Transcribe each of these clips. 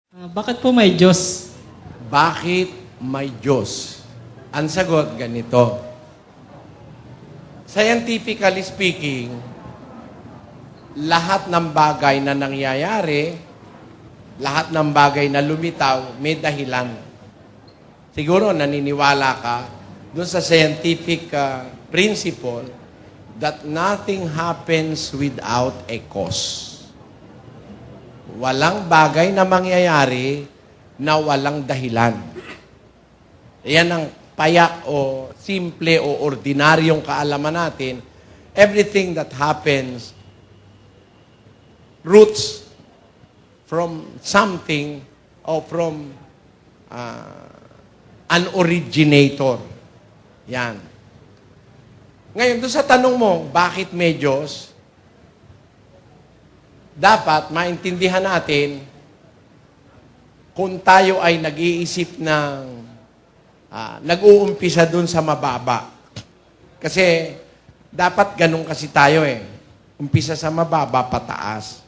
Bakit po may Diyos? Bakit may Diyos? Ang sagot, ganito. Scientifically speaking, lahat ng bagay na nangyayari, lahat ng bagay na lumitaw, may dahilan. Siguro naniniwala ka doon sa scientific principle that nothing happens without a cause. Walang bagay na mangyayari na walang dahilan. Yan ang payak o simple o ordinaryong kaalaman natin. Everything that happens roots from something or from an originator. Yan. Ngayon, doon sa tanong mo, bakit may Diyos? Dapat maintindihan natin kung tayo ay nag-iisip ng nag-uumpisa dun sa mababa. Kasi dapat ganun kasi tayo eh. Umpisa sa mababa, pataas.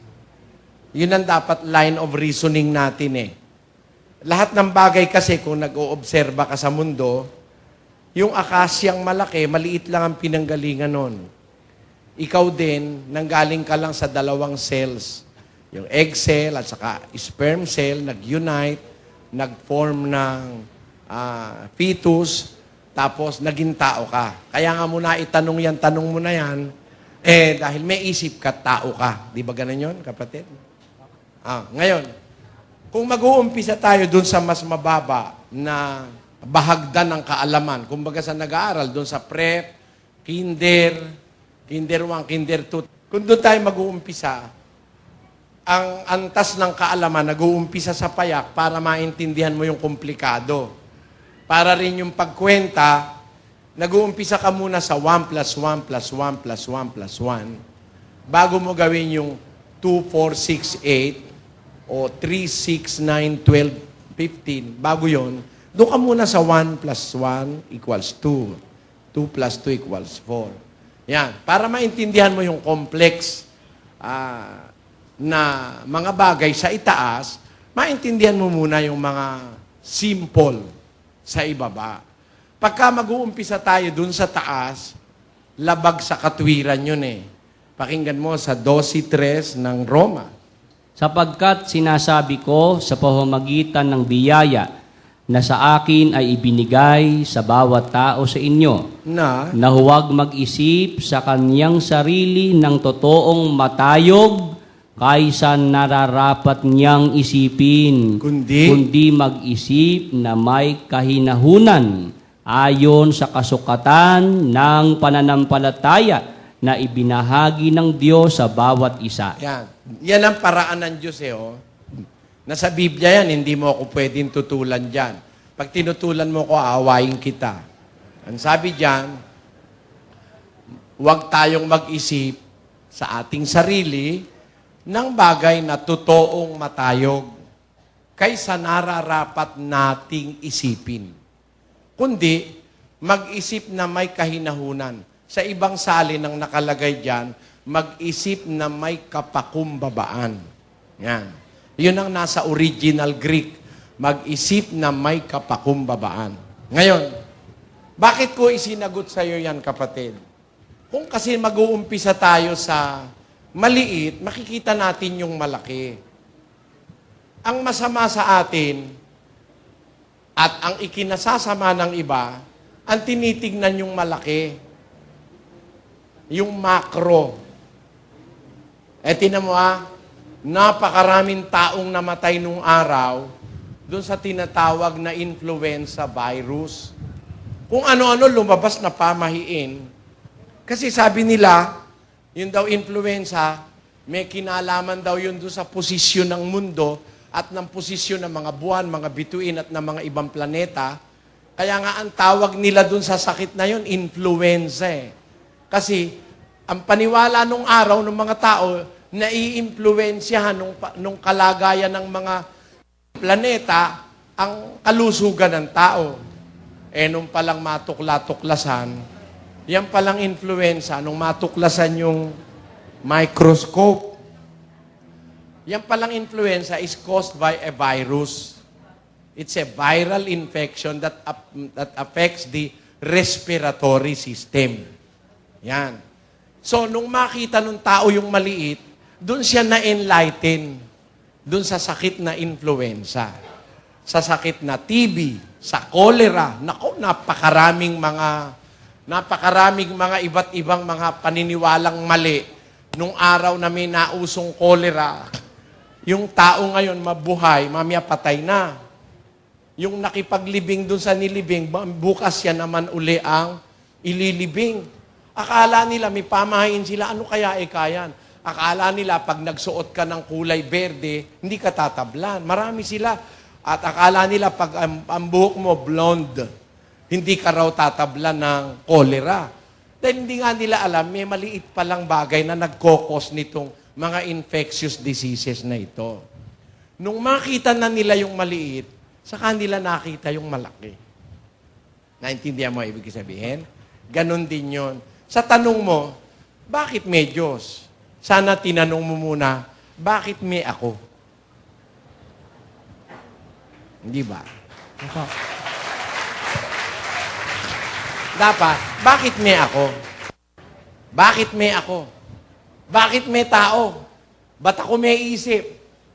Yun ang dapat line of reasoning natin eh. Lahat ng bagay kasi kung nag-oobserba ka sa mundo, yung akasyang malaki, maliit lang ang pinanggalingan nun. Ikaw din, nanggaling ka lang sa dalawang cells. Yung egg cell at saka sperm cell, nag-unite, nag-form ng fetus, tapos naging tao ka. Kaya nga muna itanong tanong mo na yan, dahil may isip ka, tao ka. Di ba ganun yun, kapatid? Ngayon, kung mag-uumpisa tayo dun sa mas mababa na bahagdan ng kaalaman, kumbaga sa nag-aaral, dun sa prep, kinder 1, kinder 2. Kung doon tayo mag-uumpisa, ang antas ng kaalaman nag-uumpisa sa payak para maintindihan mo yung komplikado. Para rin yung pagkwenta, nag-uumpisa ka muna sa 1 plus 1 plus 1 plus 1 plus 1 bago mo gawin yung 2, 4, 6, 8 o 3, 6, 9, 12, 15. Bago yon, doon ka muna sa 1 plus 1 equals 2. 2 plus 2 equals 4. Yan. Para maintindihan mo yung complex na mga bagay sa itaas, maintindihan mo muna yung mga simple sa ibaba. Pagka mag-uumpisa tayo dun sa taas, labag sa katwiran yun eh. Pakinggan mo sa 12:3 ng Roma. Sapagkat sinasabi ko sa pamamagitan ng biyaya na sa akin ay ibinigay sa bawat tao sa inyo, na huwag mag-isip sa kanyang sarili ng totoong matayog kaysa nararapat niyang isipin, kundi mag-isip na may kahinahunan ayon sa kasukatan ng pananampalataya na ibinahagi ng Diyos sa bawat isa. Yan. Yan ang paraan ng Diyos eh. Oh. Nasa Biblia yan, hindi mo ako pwedeng tutulan dyan. Pag tinutulan mo ko, aawain kita. Ang sabi dyan, huwag tayong mag-isip sa ating sarili ng bagay na totoong matayog kaysa nararapat nating isipin. Kundi, mag-isip na may kahinahunan. Sa ibang salin ng nakalagay dyan, mag-isip na may kapakumbabaan. Yan. Yun ang nasa original Greek. Mag-isip na may kapakumbabaan. Ngayon, bakit ko isinagot sa iyo yan, kapatid? Kung kasi mag-uumpisa tayo sa maliit, makikita natin yung malaki. Ang masama sa atin at ang ikinasasama ng iba, ang tinitignan yung malaki. Yung macro. Tinan mo napakaraming taong namatay nung araw doon sa tinatawag na influenza virus. Kung ano-ano lumabas na pamahiin. Kasi sabi nila, yun daw influenza, may kinalaman daw yun doon sa posisyon ng mundo at ng posisyon ng mga buwan, mga bituin at ng mga ibang planeta. Kaya nga ang tawag nila doon sa sakit na yun, influenza eh. Kasi ang paniwala nung araw ng mga tao, nai-impluensyahan nung kalagayan ng mga planeta ang kalusugan ng tao. Nung palang matukla-tuklasan, yan palang influenza, nung matuklasan yung microscope, Yan palang influenza is caused by a virus. It's a viral infection that affects the respiratory system. Yan. So, nung makita nung tao yung maliit, doon siya na-enlighten. Doon sa sakit na influenza. Sa sakit na TB, sa cholera. Naku, napakaraming mga iba't ibang mga paniniwalang mali. Nung araw na may nausong cholera, yung tao ngayon mabuhay, mamaya patay na. Yung nakipaglibing dun sa nilibing, bukas yan naman uli ang ililibing. Akala nila may pamahain sila, ano kaya ikayan? Akala nila pag nagsuot ka ng kulay berde, hindi ka tatablan. Marami sila. At akala nila pag ang buhok mo blonde, hindi ka raw tatablan ng cholera. Dahil hindi nga nila alam, may maliit palang bagay na nagkokos nitong mga infectious diseases na ito. Nung makita na nila yung maliit, sa kanila nakita yung malaki. Naintindihan mo ibig sabihin? Ganon din yon. Sa tanong mo, bakit may Diyos? Sana tinanong mo muna, bakit may ako? Hindi ba? Dapat, bakit may ako? Bakit may ako? Bakit may tao? Ba't ako may isip?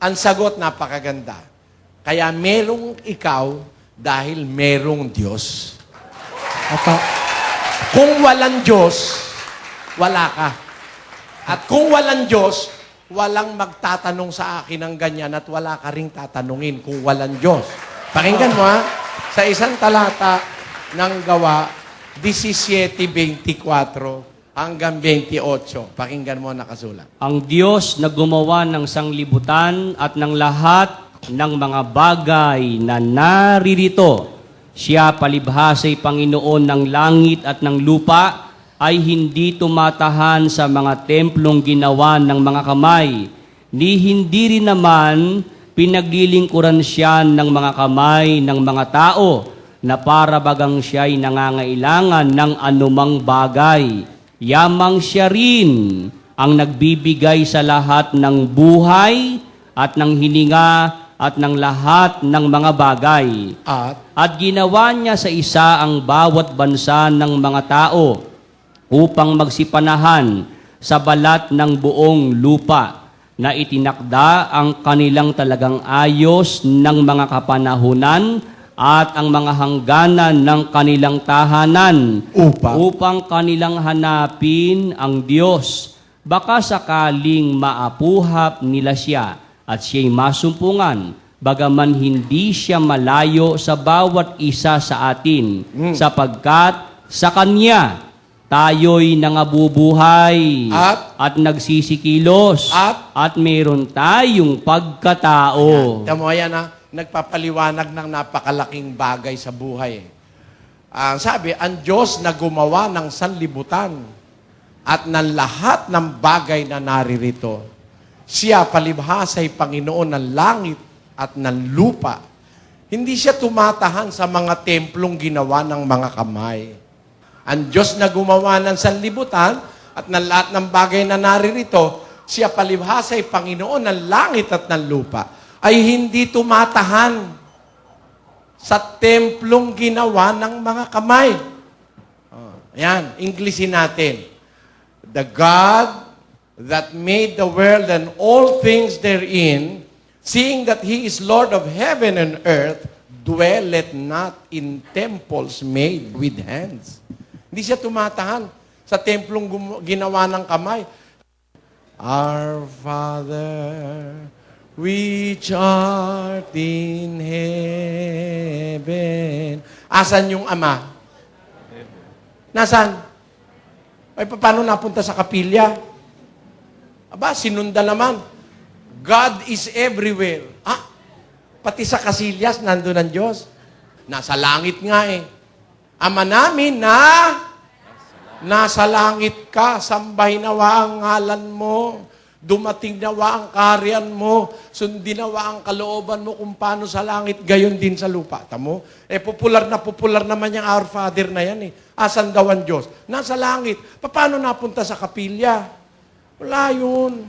Ang sagot, napakaganda. Kaya merong ikaw dahil merong Diyos. Kung walang Diyos, wala ka. At kung walang Diyos, walang magtatanong sa akin ng ganyan at wala ka ring tatanungin kung walang Diyos. Pakinggan mo ha, sa isang talata ng Gawa, 17:24 hanggang 28. Pakinggan mo nakasulat. Ang Diyos na gumawa ng sanglibutan at ng lahat ng mga bagay na naririto, siya palibhasa'y Panginoon ng langit at ng lupa, ay hindi tumatahan sa mga templong ginawa ng mga kamay, ni hindi rin naman pinaglilingkuran siya ng mga kamay ng mga tao, na para bagang siya'y nangangailangan ng anumang bagay. Yamang siya rin ang nagbibigay sa lahat ng buhay at ng hininga at ng lahat ng mga bagay. At ginawa niya sa isa ang bawat bansa ng mga tao upang magsipanahan sa balat ng buong lupa, na itinakda ang kanilang talagang ayos ng mga kapanahunan at ang mga hangganan ng kanilang tahanan upang kanilang hanapin ang Diyos. Baka sakaling maapuhap nila siya at siya'y masumpungan, bagaman hindi siya malayo sa bawat isa sa atin, sapagkat sa Kanya tayo'y nangabubuhay at nagsisikilos at mayroon tayong pagkatao. Tamo yan ha, nagpapaliwanag ng napakalaking bagay sa buhay. Sabi, ang Diyos na gumawa ng sanlibutan at ng lahat ng bagay na naririto, siya palibhasa'y Panginoon ng langit at ng lupa. Hindi siya tumatahan sa mga templong ginawa ng mga kamay. Ang Diyos na gumawa ng sanlibutan at ng lahat ng bagay na naririto, siya palibhasa'y Panginoon ng langit at ng lupa, ay hindi tumatahan sa templong ginawa ng mga kamay. Ayan, Englishin natin. The God that made the world and all things therein, seeing that He is Lord of heaven and earth, dwelleth not in temples made with hands. Hindi siya tumatahan sa templong ginawa ng kamay. Our Father, which art in heaven. Asan yung Ama? Nasaan? Ay, paano napunta sa kapilya? Aba, sinunda naman. God is everywhere. Pati sa Casillas, nandun ang Diyos. Nasa langit nga eh. Ama namin na nasa langit ka, sambahin nawa ang ngalan mo, dumating nawa ang kaharian mo, sundin nawa ang kalooban mo kung paano sa langit, gayon din sa lupa. Tamo? Popular naman yung Our Father na yan eh. Asan daw ang Diyos? Nasa langit. Paano napunta sa kapilya? Wala yun.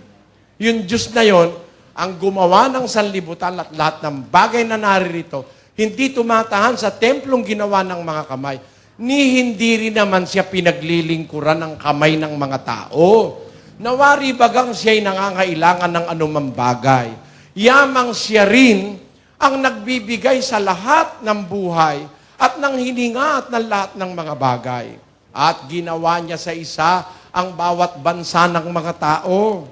Yung Diyos na yon ang gumawa ng sanlibutan at lahat ng bagay na naririto, hindi tumatahan sa templong ginawa ng mga kamay, ni hindi rin naman siya pinaglilingkuran ng kamay ng mga tao. Nawari bagang siya'y nangangailangan ng anumang bagay. Yamang siya rin ang nagbibigay sa lahat ng buhay at ng hininga at ng lahat ng mga bagay. At ginawa niya sa isa ang bawat bansa ng mga tao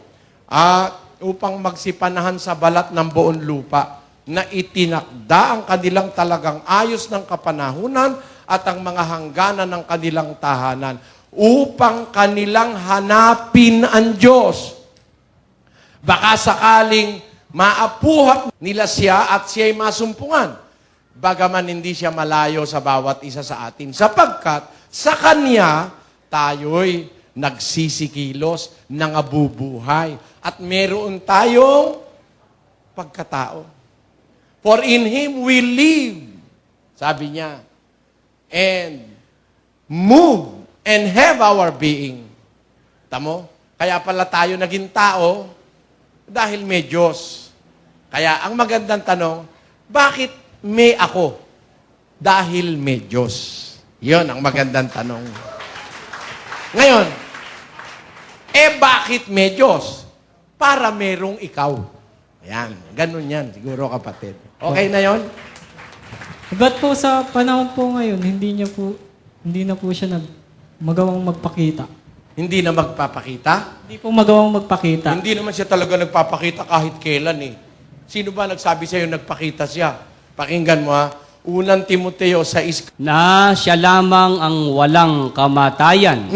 upang magsipanahan sa balat ng buong lupa na itinakda ang kanilang talagang ayos ng kapanahunan at ang mga hangganan ng kanilang tahanan upang kanilang hanapin ang Diyos. Baka sakaling maapuhap nila siya at siya'y masumpungan. Bagaman hindi siya malayo sa bawat isa sa atin. Sapagkat sa Kanya, tayo'y nagsisikilos, nangabubuhay. At meron tayong pagkatao. For in Him we live, sabi niya, and move and have our being. Tamo? Kaya pala tayo naging tao dahil may Diyos. Kaya ang magandang tanong, bakit may ako? Dahil may Diyos. Yun ang magandang tanong. Ngayon, bakit may Diyos? Para merong ikaw. Ayan, ganun yan, siguro kapatid. Okay na yon? Ba't po sa panahon po ngayon, hindi na po siya magawang magpakita? Hindi na magpapakita? Hindi po magawang magpakita. Hindi naman siya talaga nagpapakita kahit kailan eh. Sino ba nagsabi sa'yo nagpakita siya? Pakinggan mo ha. Unang Timoteo 6. Na siya lamang ang walang kamatayan,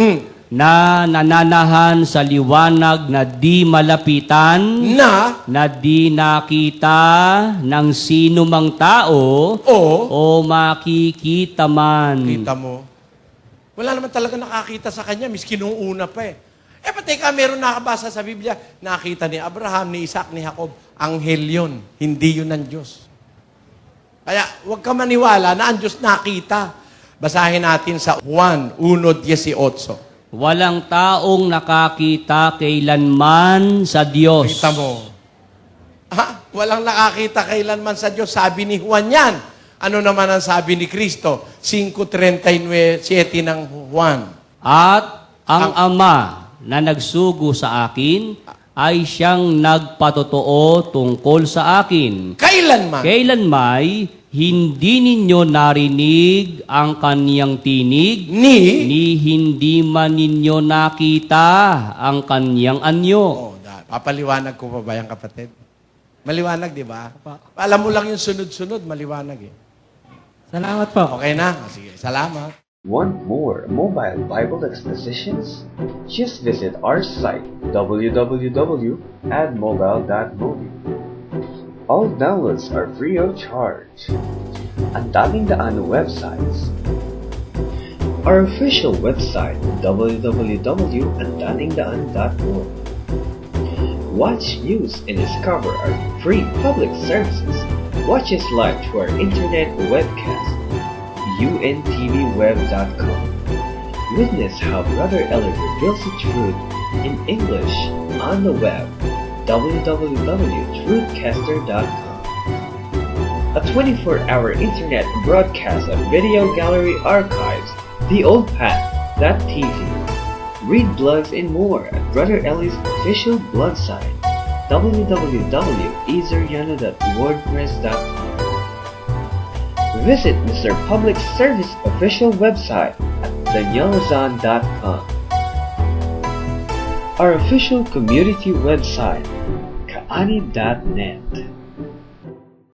na nananahan sa liwanag na di malapitan, na di nakita ng sino mang tao, o makikita man. Kita mo? Wala naman talaga nakakita sa kanya, miski nung una pa eh. Pati ka, meron nakabasa sa Biblia, nakita ni Abraham, ni Isaac, ni Jacob, anghel yun, hindi yun ang Diyos. Kaya huwag ka maniwala na ang Diyos nakita. Basahin natin sa Juan 1:18. Walang taong nakakita kailanman sa Diyos. Kita mo. Walang nakakita kailanman sa Diyos. Sabi ni Juan yan. Ano naman ang sabi ni Kristo? 5:37 ng Juan. At ang Ama na nagsugo sa akin ay siyang nagpatotoo tungkol sa akin. Kailanman? Kailanmay hindi ninyo narinig ang kaniyang tinig, ni hindi man ninyo nakita ang kaniyang anyo. Papaliwanag ko pa ba yan, kapatid? Maliwanag, di ba? Alam mo lang yung sunod-sunod, maliwanag eh. Salamat po. Okay na? Sige, salamat. Want more mobile Bible expositions? Just visit our site www.admobile.mobi. All downloads are free of charge. Ang daming daan websites. Our official website www.andamingdaan.org. Watch, use, and discover our free public services. Watch us live to our internet webcast, untwweb.com. Witness how Brother Ellie reveals the truth in English on the web, www.truthcaster.com. A 24-hour internet broadcast of video gallery archives, The Old Path.tv. Read blogs and more at Brother Ellie's official blog site, www.ezeriano.wordpress.com. Visit Mr. Public Service official website at danielazan.com. Our official community website, kaani.net.